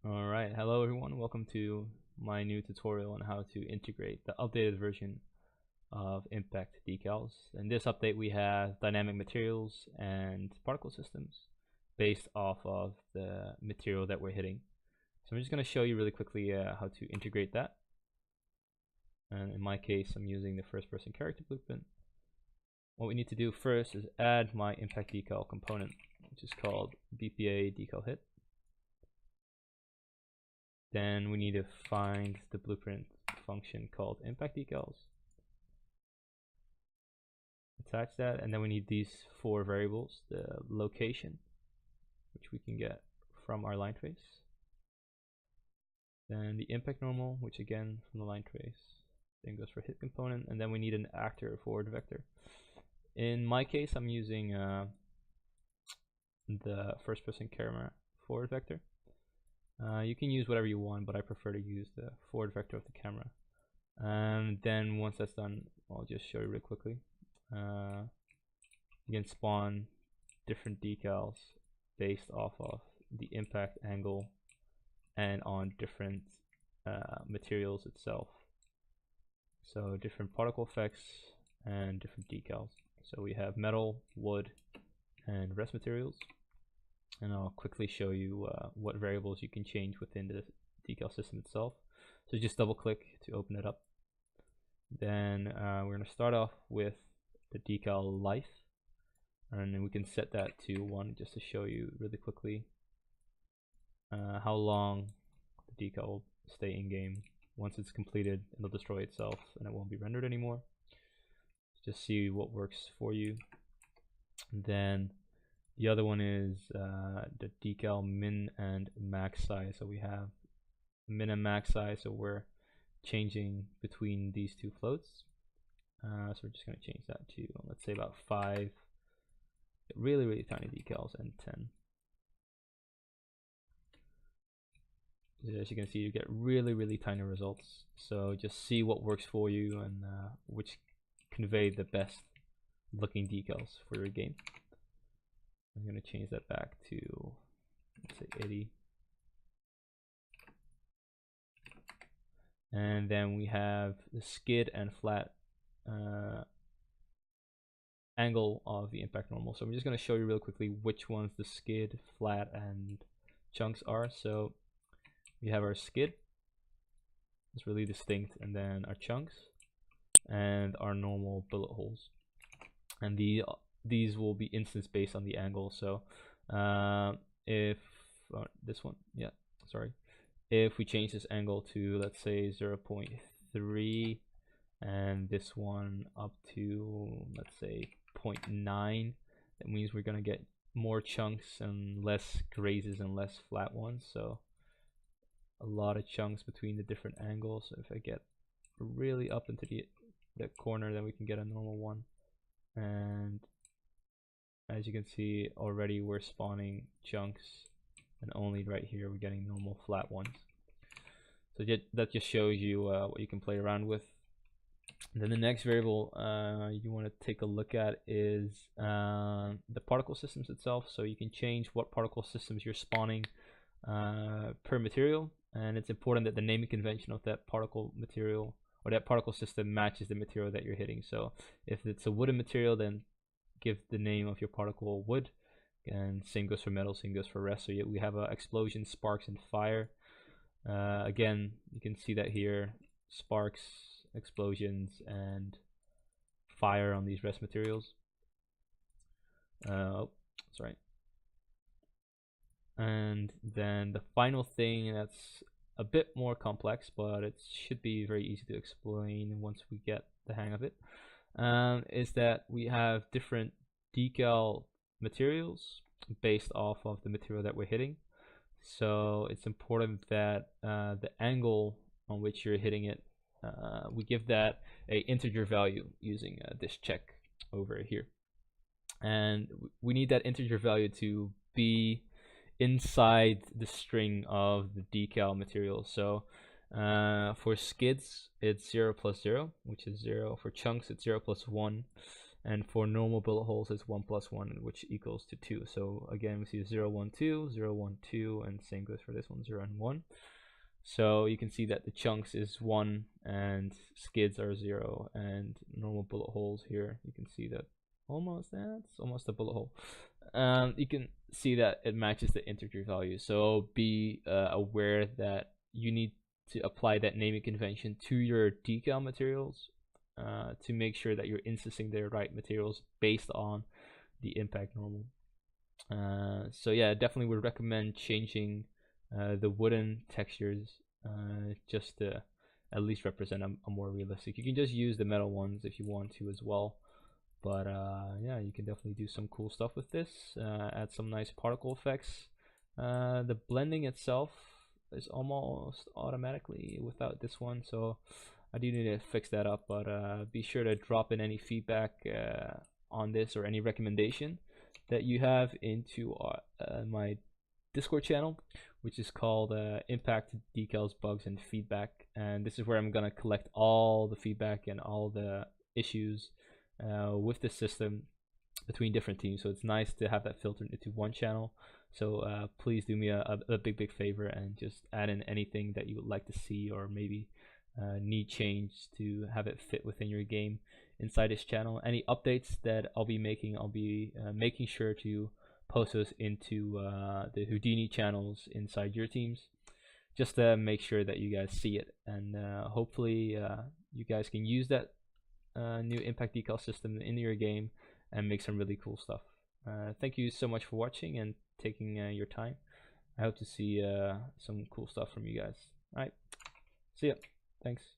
Alright, hello everyone, welcome to my new tutorial on how to integrate the updated version of Impact decals. In this update we have dynamic materials and particle systems based off of the material that we're hitting. So I'm just going to show you really quickly how to integrate that. And in my case I'm using the first person character blueprint. What we need to do first is add my Impact decal component, which is called BPA decal hit. Then we need to find the blueprint function called impact decals. Attach that, and then we need these four variables: the location, which we can get from our line trace, then the impact normal, which again from the line trace, then goes for hit component, and then we need an actor forward vector. In my case, I'm using the first person camera forward vector. You can use whatever you want, but I prefer to use the forward vector of the camera. And then once that's done, I'll just show you real quickly. You can spawn different decals based off of the impact angle and on different materials itself. So different particle effects and different decals. So we have metal, wood, and rest materials. And I'll quickly show you what variables you can change within the decal system itself. So just double click to open it up. Then we're going to start off with the decal life, and then we can set that to 1 just to show you really quickly how long the decal will stay in game. Once it's completed, it'll destroy itself and it won't be rendered anymore. Just see what works for you. And then the other one is the decal min and max size. So we have min and max size, so we're changing between these two floats. So we're just going to change that to, let's say, about 5 really tiny decals and 10. As you can see, you get really tiny results. So just see what works for you and which convey the best looking decals for your game. I'm going to change that back to, let's say, 80. And then we have the skid and flat angle of the impact normal. So I'm just going to show you real quickly which ones the skid, flat, and chunks are. So we have our skid, it's really distinct, and then our chunks and our normal bullet holes. And these will be instance based on the angle. So if this one, if we change this angle to, let's say, 0.3 and this one up to, let's say, 0.9, that means we're going to get more chunks and less grazes and less flat ones. So a lot of chunks between the different angles. So if I get really up into the corner, then we can get a normal one. And as you can see, already we're spawning chunks, and only right here we're getting normal flat ones. So that just shows you what you can play around with. And then the next variable you want to take a look at is the particle systems itself. So you can change what particle systems you're spawning per material, and it's important that the naming convention of that particle material or that particle system matches the material that you're hitting. So if it's a wooden material, then give the name of your particle wood, and same goes for metal, same goes for rest. So we have explosion, sparks, and fire. Again, you can see that here: sparks, explosions, and fire on these rest materials. Oh, that's right. And then the final thing that's a bit more complex, but it should be very easy to explain once we get the hang of it, is that we have different decal materials based off of the material that we're hitting. So it's important that the angle on which you're hitting it, we give that a integer value using this check over here. And we need that integer value to be inside the string of the decal material. So for skids, it's 0 plus 0, which is 0. For chunks, it's 0 plus 1. and for normal bullet holes it's 1 plus 1, which equals to 2. So again, we see 0 1 2 0 1 2, and same goes for this one, 0 and 1. So you can see that the chunks is 1 and skids are 0, and normal bullet holes here, you can see that that's almost a bullet hole. You can see that it matches the integer value. So be aware that you need to apply that naming convention to your decal materials to make sure that you're instancing the right materials based on the impact normal. So yeah, definitely would recommend changing the wooden textures just to at least represent a more realistic. You can just use the metal ones if you want to as well, but yeah, you can definitely do some cool stuff with this. Add some nice particle effects. The blending itself is almost automatically without this one, so I do need to fix that up. But be sure to drop in any feedback on this or any recommendation that you have into my Discord channel, which is called Impact, Decals, Bugs, and Feedback. And this is where I'm gonna collect all the feedback and all the issues with the system between different teams. So it's nice to have that filtered into one channel. So please do me a big favor and just add in anything that you would like to see, or maybe need change to have it fit within your game inside this channel. Any updates that I'll be making making sure to post those into the Houdini channels inside your teams, just to make sure that you guys see it, and hopefully you guys can use that new impact decal system in your game and make some really cool stuff. Thank you so much for watching and taking your time. I hope to see some cool stuff from you guys. All right, see ya. Thanks.